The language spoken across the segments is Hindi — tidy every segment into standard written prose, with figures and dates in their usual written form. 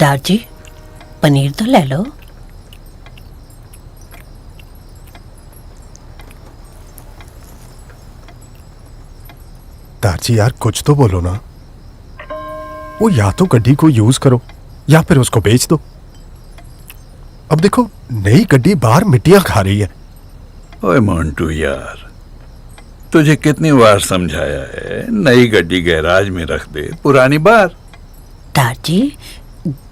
दादाजी पनीर तो ले लो। दादाजी यार कुछ तो बोलो ना। वो या तो गड्डी को यूज करो या फिर उसको बेच दो। अब देखो नई गड्डी बाहर मिट्टियां खा रही है। ओए मोंटू यार, तुझे कितनी बार समझाया है नई गड्डी गैराज में रख दे, पुरानी बाहर। दादाजी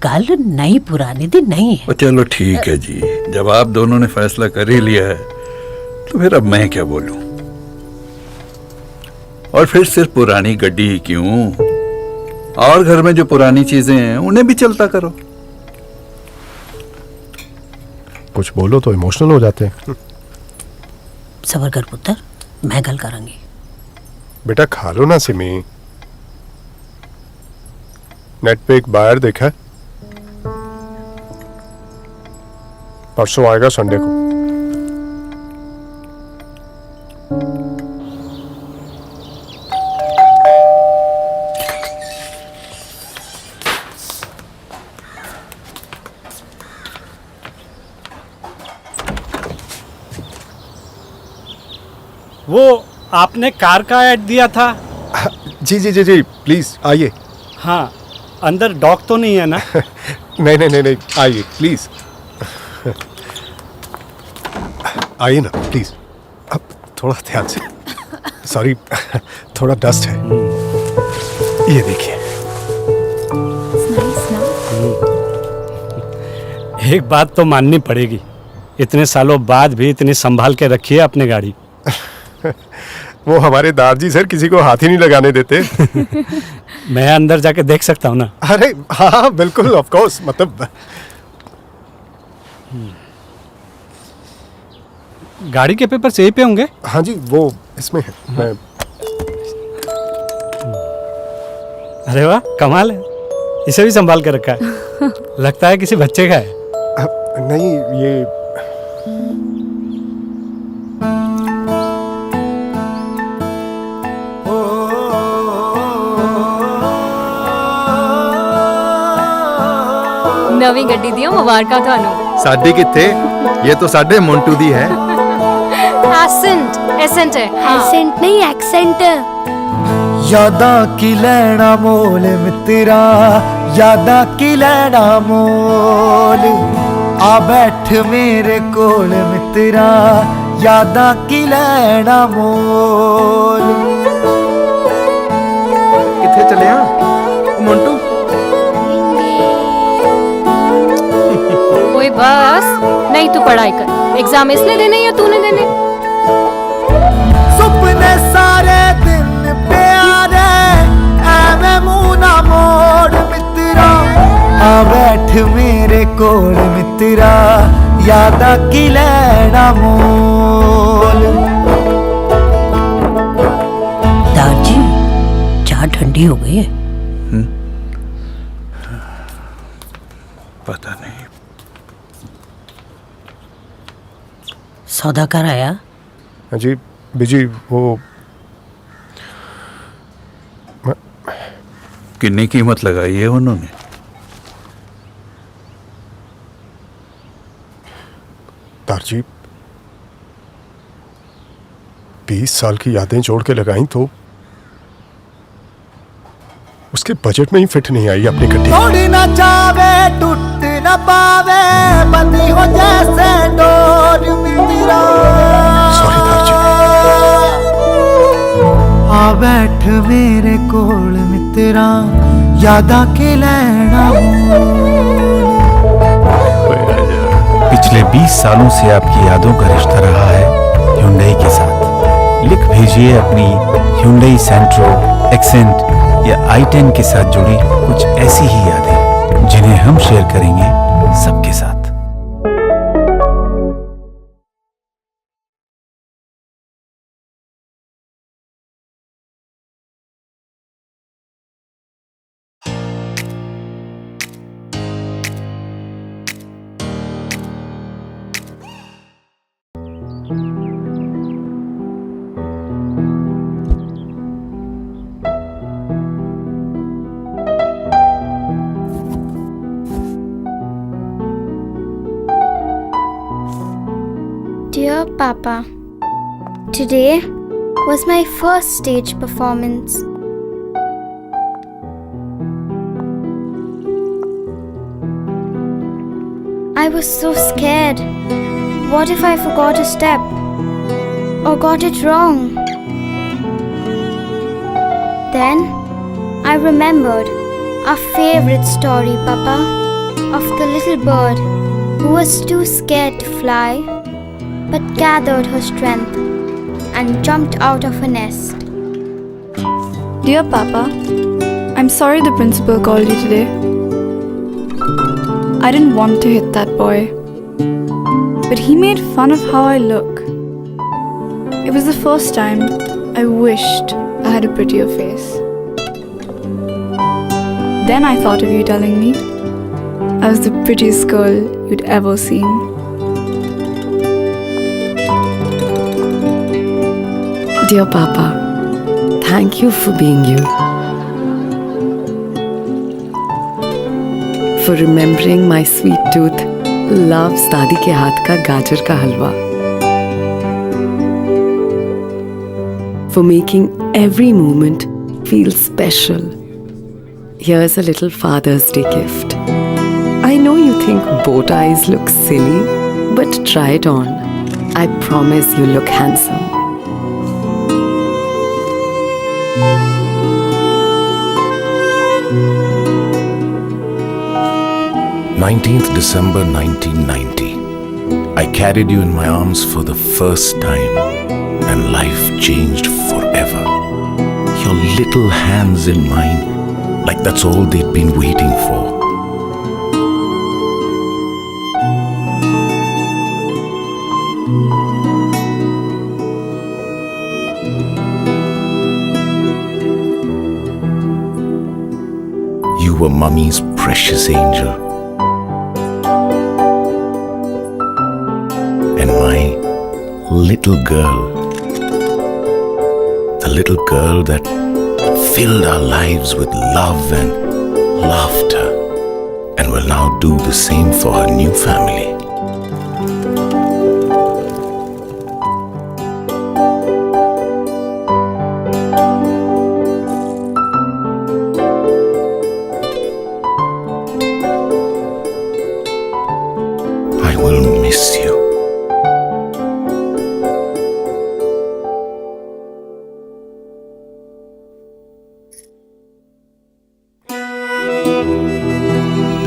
गल नई पुरानी दी नहीं है। चलो ठीक है जी, जब आप दोनों ने फैसला कर ही लिया है तो फिर अब मैं क्या बोलूं। और फिर सिर्फ पुरानी गड्डी ही क्यों, और घर में जो पुरानी चीजें हैं उन्हें भी चलता करो। कुछ बोलो तो इमोशनल हो जाते हैं। सबर कर पुत्र, मैं गल करांगी। बेटा खा लो ना सिमी। नेट पे एक बायर देखा है, परसों आएगा संडे को। वो आपने कार का ऐड दिया था? जी जी जी जी प्लीज आइए। हाँ, अंदर डॉग तो नहीं है ना? नहीं नहीं नहीं नहीं, आइए प्लीज। आइए ना प्लीज। अब थोड़ा ध्यान से। सॉरी थोड़ा डस्ट है। ये देखिए। एक बात तो माननी पड़ेगी, इतने सालों बाद भी इतनी संभाल के रखी है अपनी गाड़ी। वो हमारे दादाजी सर किसी को हाथ ही नहीं लगाने देते। मैं अंदर जाके देख सकता हूँ ना? अरे हाँ बिल्कुल ऑफ कोर्स। मतलब गाड़ी के पेपर यहीं पे होंगे? हाँ जी वो इसमें है। मैं अरे वाह, कमाल है, इसे भी संभाल के रखा है। लगता है किसी बच्चे का है। नहीं ये नवी गड्डी दी मुबारकां थानू। साडी किथे, ये तो साडे मोंटू दी है। एसेंट है। एसेंट नहीं एक्सेंट। यादा की लैना मोल मित्रा, यादा की लैना मोल। आ बैठ मेरे कोल मित्रा, यादा की लैना मोल। किथे चले मोंटू? ओए बस, नहीं तू पढ़ाई कर, एग्जाम इसने देने या तूने देने? सुपने सारे दिन प्यारे, ऐवे मुंह ना मोड़ मित्रा। आ बैठ मेरे कोल मित्रा, यादा की लैना मोल। दादाजी चाय ठंडी हो गई है। पता नहीं। सौदा कर आया? जी बिजी वो कितनी कीमत लगाई है उन्होंने? दादाजी 20 साल की यादें जोड़ के लगाई तो उसके बजट में ही फिट नहीं आई अपनी गड्डी। तोड़ी ना चावे टूट ना पावे, बंदी हो जैसे डोर मित्रा। सॉरी दादाजी। आ बैठ मेरे कोल मित्रा, यादा के लैना पिछले 20 सालों से आपकी यादों का रिश्ता रहा है Hyundai के साथ। लिख भेजिए अपनी Hyundai सेंट्रो, एक्सेंट या i10 के साथ जुड़ी कुछ ऐसी ही यादें जिन्हें हम शेयर करेंगे सबके साथ। Papa. Today was my first stage performance. I was so scared. What if I forgot a step? Or got it wrong? Then I remembered our favorite story, Papa, of the little bird who was too scared to fly but gathered her strength and jumped out of her nest. Dear Papa, I'm sorry the principal called you today. I didn't want to hit that boy, but he made fun of how I look. It was the first time I wished I had a prettier face. Then I thought of you telling me I was the prettiest girl you'd ever seen. Dear Papa, thank you for being you. For remembering my sweet tooth loves दादी के हाथ का गाजर का हलवा. For making every moment feel special. Here's a little Father's Day gift. I know you think bow ties look silly, but try it on. I promise you look handsome. 19th December 1990. I carried you in my arms for the first time, and life changed forever. Your little hands in mine, like that's all they'd been waiting for. You were Mummy's precious angel. And my little girl, the little girl that filled our lives with love and laughter, and will now do the same for her new family. I will miss you.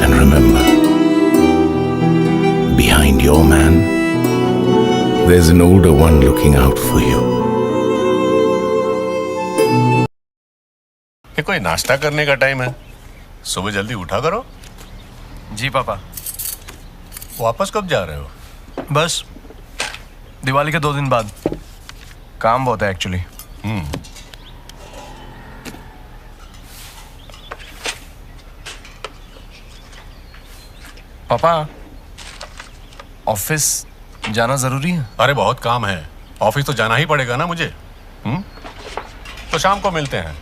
And remember, behind your man, there's an older one looking out for you. ये कोई नाश्ता करने का टाइम है। सुबह जल्दी उठा करो। जी पापा। वापस कब जा रहे हो? बस दिवाली के 2 दिन बाद। काम बहुत है एक्चुअली। पापा, ऑफिस जाना जरूरी है? अरे बहुत काम है, ऑफिस तो जाना ही पड़ेगा ना मुझे। तो शाम को मिलते हैं।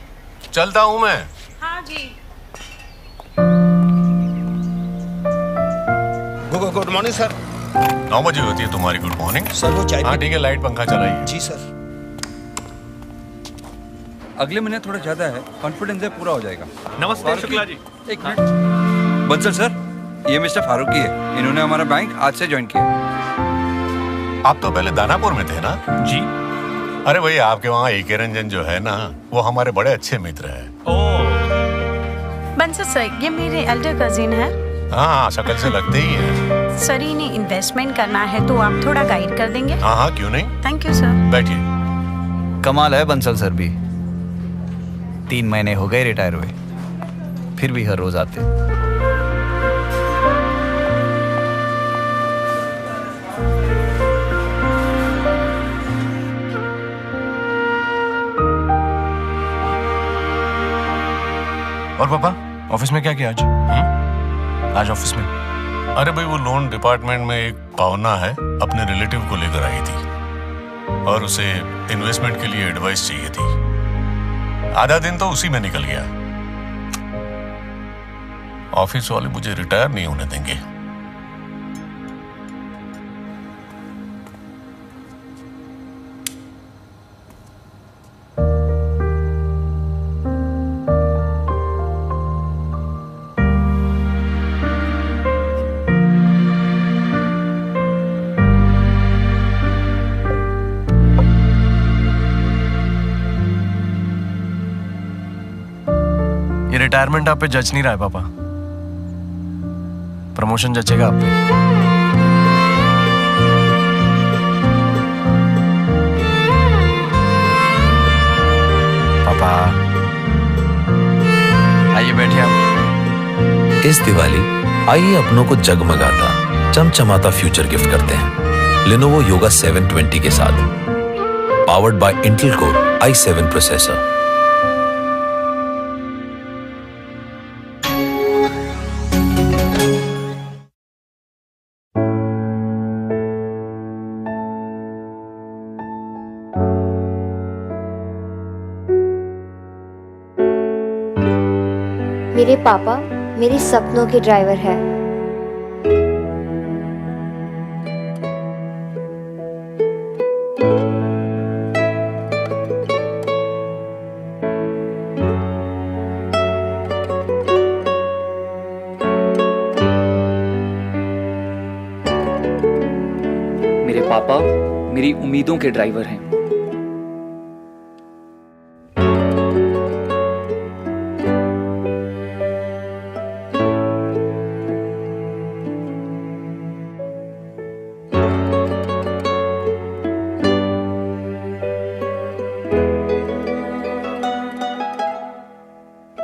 चलता हूँ मैं। हाँ जी। Good morning sir. 9 बजे होती है तुम्हारी गुड मॉर्निंग? सर वो चाय। हाँ ठीक है, लाइट पंखा चलाइए। जी सर। अगले महीने थोड़ा ज्यादा है, कॉन्फिडेंस है पूरा हो जाएगा। नमस्ते शुक्ला जी। एक मिनट। बंसल सर, ये मिस्टर फारूकी है, इन्होंने हमारा बैंक आज से ज्वाइन किया। आप तो पहले दानापुर में थे ना? जी। अरे वही आपके वहाँ ए.के. रंजन जो है ना, वो हमारे बड़े अच्छे मित्र हैं। बंसल सर, ये मेरे एल्डर कजिन है। हाँ, शक्ल से लगते ही हैं। सर इन्हें इन्वेस्टमेंट करना है तो आप थोड़ा गाइड कर देंगे? हाँ, क्यों नहीं। Thank you sir. बैठिए। कमाल है बंसल सर भी। 3 महीने हो गए रिटायर हुए, फिर भी हर रोज आते। और पापा, ऑफिस में क्या किया आज? आज ऑफिस में? अरे भाई, वो लोन डिपार्टमेंट में एक पावना है, अपने रिलेटिव को लेकर आई थी और उसे इन्वेस्टमेंट के लिए एडवाइस चाहिए थी। आधा दिन तो उसी में निकल गया। ऑफिस वाले मुझे रिटायर नहीं होने देंगे। रिटायरमेंट आप पे जज नहीं रहा है पापा, प्रमोशन जचेगा आप पे। पापा आइए बैठिए आप। इस दिवाली आइए अपनों को जगमगाता चमचमाता फ्यूचर गिफ्ट करते हैं लेनोवो योगा 720 के साथ, powered by Intel core i7 processor. मेरे पापा मेरे सपनों के ड्राइवर है। मेरे पापा मेरी उम्मीदों के ड्राइवर हैं।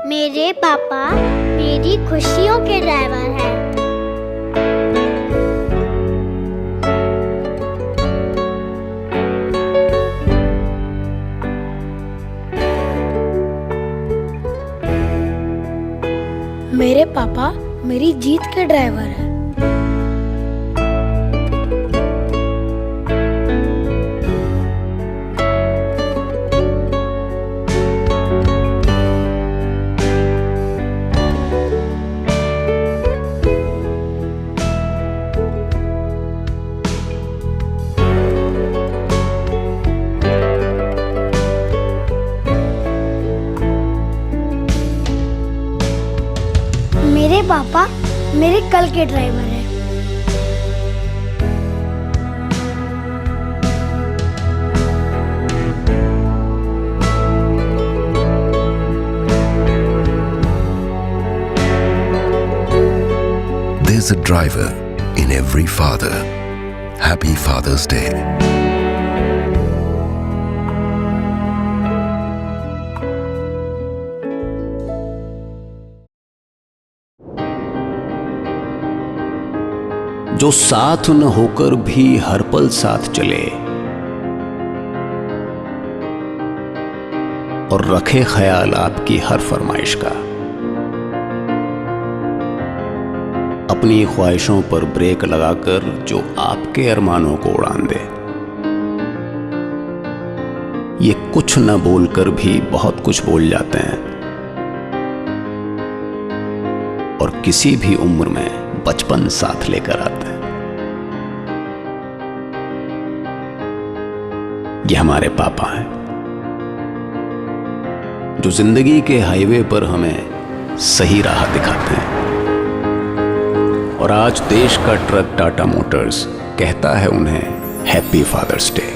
मेरे पापा मेरी खुशियों के ड्राइवर हैं। मेरे पापा मेरी जीत के ड्राइवर हैं। मेरे पापा मेरे कल के ड्राइवर हैं। There's a driver in every father. Happy Father's Day. जो साथ न होकर भी हर पल साथ चले और रखे ख्याल आपकी हर फरमाइश का, अपनी ख्वाहिशों पर ब्रेक लगाकर जो आपके अरमानों को उड़ान दे। ये कुछ न बोलकर भी बहुत कुछ बोल जाते हैं और किसी भी उम्र में बचपन साथ लेकर आते हैं। ये हमारे पापा हैं जो जिंदगी के हाईवे पर हमें सही राह दिखाते हैं। और आज देश का ट्रक टाटा मोटर्स कहता है उन्हें हैप्पी फादर्स डे।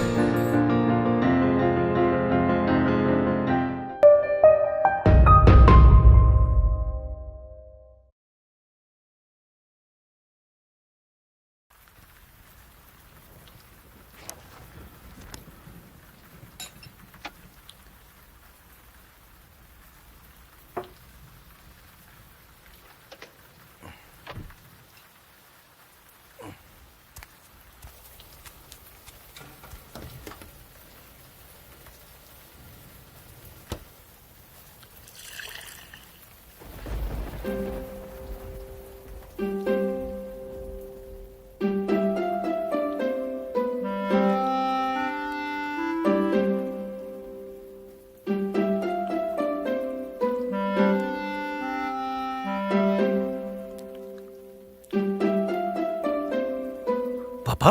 पापा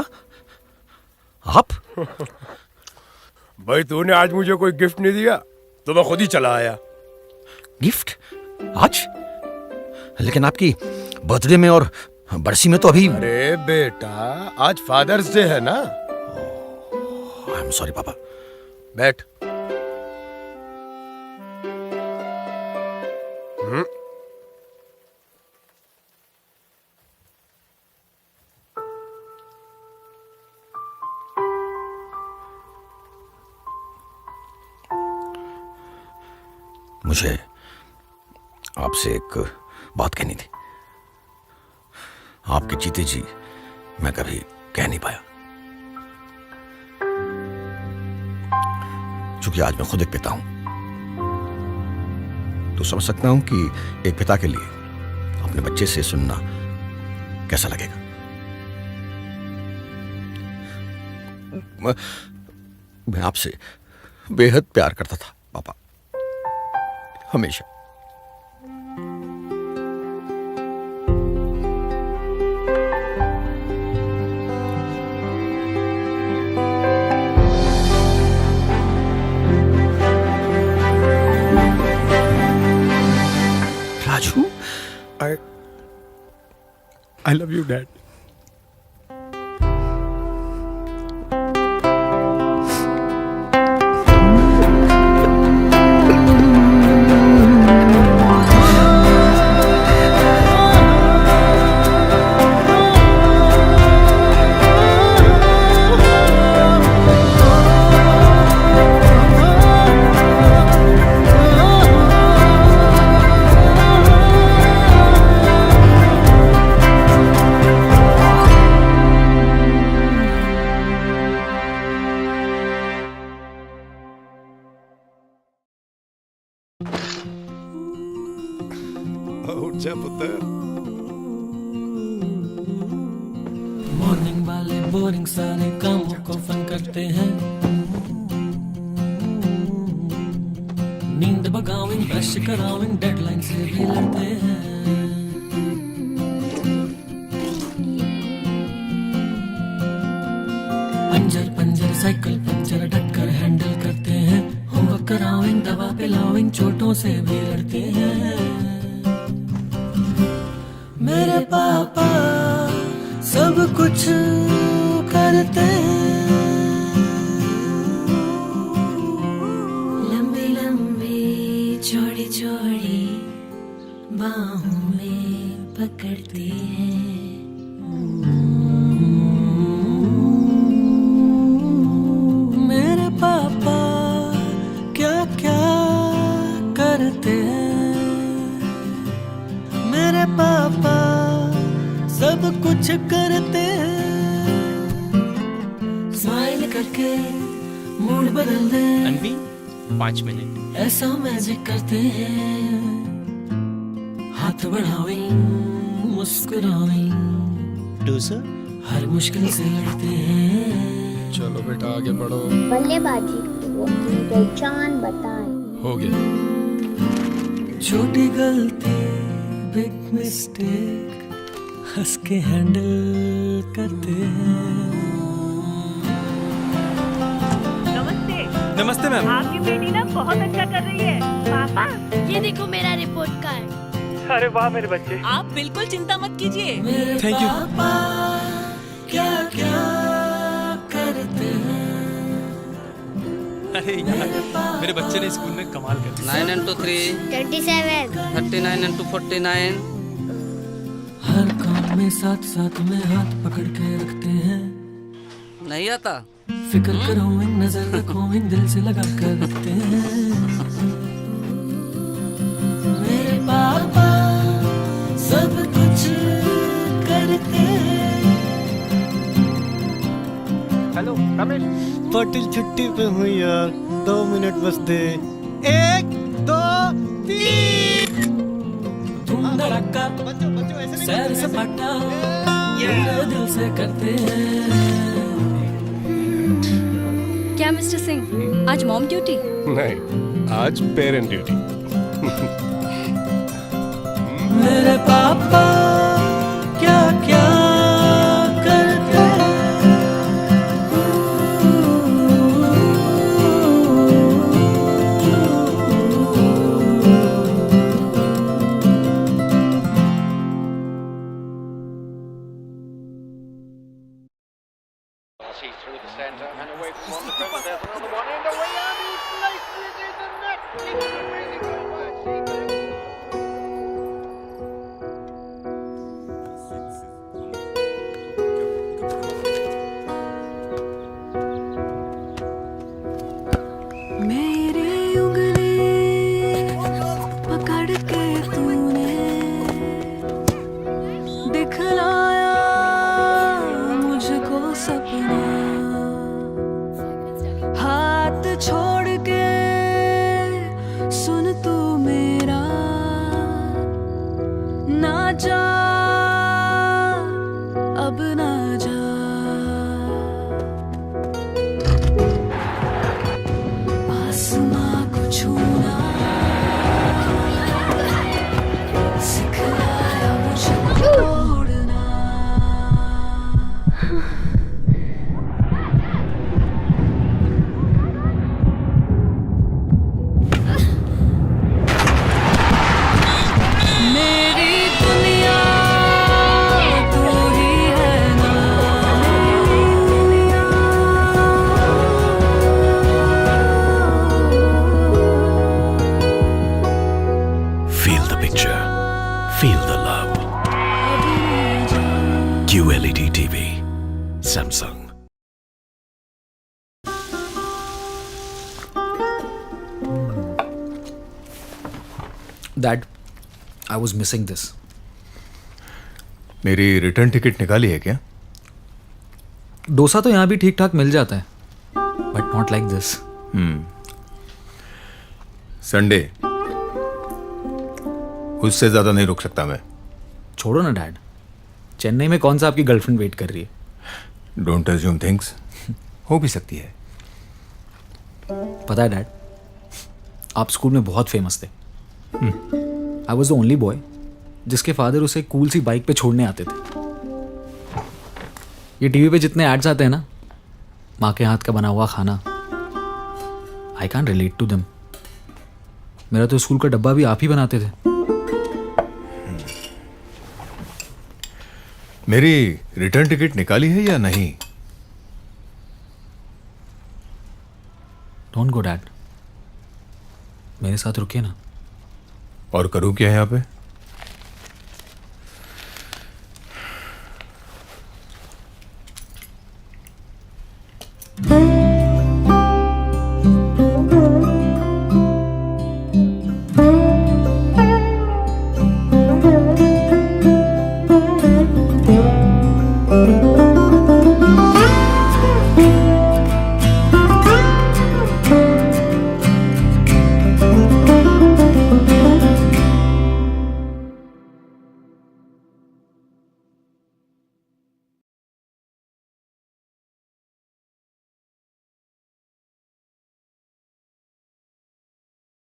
आप? भाई तूने आज मुझे कोई गिफ्ट नहीं दिया तो मैं खुद ही चला आया। गिफ्ट आज? लेकिन आपकी बर्थडे में और बरसी में तो अभी। अरे बेटा आज फादर्स डे है ना। आई एम सॉरी पापा। बैठ। मुझे आपसे एक बात कहनी थी। आपके जीते जी मैं कभी कह नहीं पाया, क्योंकि आज मैं खुद एक पिता हूं, तो समझ सकता हूं कि एक पिता के लिए अपने बच्चे से सुनना कैसा लगेगा। मैं आपसे बेहद प्यार करता था पापा, हमेशा। Raju, I love you, Dad. Morning वाले बोरिंग सारे कामों को फन करते हैं, नींद भगाविंग ब्रश कराविंग डेडलाइन से भी लड़ते हैं। पंजर पंजर साइकिल पंचर ढककर हैंडल करते हैं, होमवर्क कराविंग दवा पिलाविंग चोटों से भी लड़ते हैं। मेरे पापा सब कुछ करते हैं, लंबी लंबी चौड़ी चौड़ी बाहों में पकड़ते हैं। मेरे पापा क्या क्या करते हैं, मेरे पापा सब कुछ करते हैं। स्माइल करके मूड बदल दे, अनवी 5 मिनट ऐसा मैजिक करते हैं। हाथ बढ़ावे मुस्कुरावे हर मुश्किल से लड़ते हैं। चलो बेटा आगे बढ़ो। बल्लेबाजी को अपनी पहचान बताएं। हो गया। छोटी गलती बिग मिस्टेक हंस के हैंडल करते हैं। नमस्ते। नमस्ते मैम। आपकी बेटी ना बहुत अच्छा कर रही है। पापा ये देखो मेरा रिपोर्ट कार्ड। अरे वाह मेरे बच्चे। आप बिल्कुल चिंता मत कीजिए। Thank you. क्या क्या करते हैं। अरे यार मेरे बच्चे ने स्कूल में कमाल कर दिया। 9 into 3 27 39 into 49। हर काम में साथ साथ में हाथ पकड़ के रखते हैं। नहीं आता। फिक्र करो नजर रखो दिल से लगा कर रखते हैं। मेरे पापा सब कुछ करते हैं। हेलो रमेश। पाटिल छुट्टी पे हुई यार, 2 मिनट बस दे। 1 2 3 धूम धड़का सैर सपाटा ये दिल से करते हैं। क्या मिस्टर सिंह आज मॉम ड्यूटी? नहीं, आज पेरेंट ड्यूटी। मेरे पापा क्या क्या करते हैं। ना जा अब ना जा आसमां को छूना सिखलाया मुझको उड़ना मेरी दुनिया तू ही है ना Feel the picture. Feel the love. QLED TV. Samsung. Dad, I was missing this. मेरी रिटर्न टिकट निकाली है क्या? डोसा तो यहाँ भी ठीक ठाक मिल जाता है, but not like this. Sunday उससे ज्यादा नहीं रुक सकता मैं. छोड़ो ना डैड, चेन्नई में कौन सा आपकी गर्लफ्रेंड वेट कर रही है? Don't assume things. हो भी सकती है. पता है डैड, आप स्कूल में बहुत फेमस थे. I was the only boy जिसके फादर उसे कूल सी बाइक पे छोड़ने आते थे. ये टीवी पे जितने एड्स आते हैं ना, माँ के हाथ का बना हुआ खाना, I can relate to them. मेरा तो स्कूल का डब्बा भी आप ही बनाते थे. मेरी रिटर्न टिकट निकाली है या नहीं? डोंट गो डैड, मेरे साथ रुकिए ना. और करूं क्या यहाँ पे?